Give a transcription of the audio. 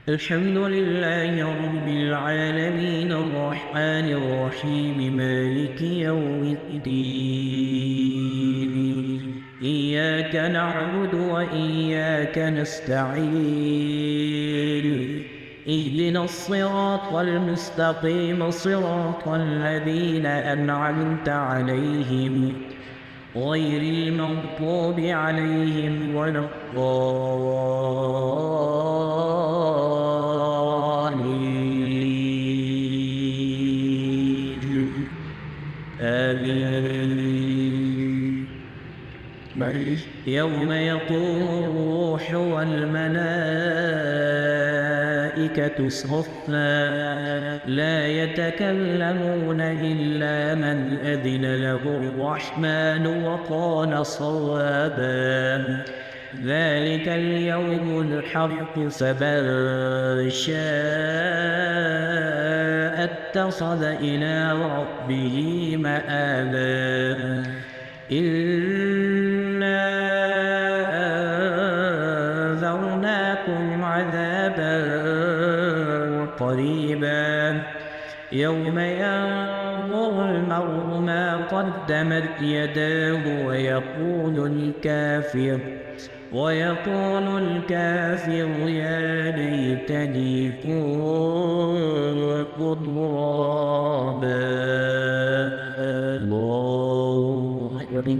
الحمد لله رب العالمين الرحمن الرحيم مالك يوم الدين إياك نعبد وإياك نستعين اهدنا الصراط المستقيم صراط الذين أنعمت عليهم غير المغضوب عليهم ولا الضالين آمين. يوم يقوم الروح والملائكة صفا لا يتكلمون إلا من أذن له الرحمن وقال صوابا ذلك اليوم الحق فمن شاء اتخذ إلى ربه مآبا إنا أنذرناكم عذابا قريبا يوم ينظر المرء ما قدمت يداه ويقول الكافر يا ليتني كنت ترابا. الله أكبر.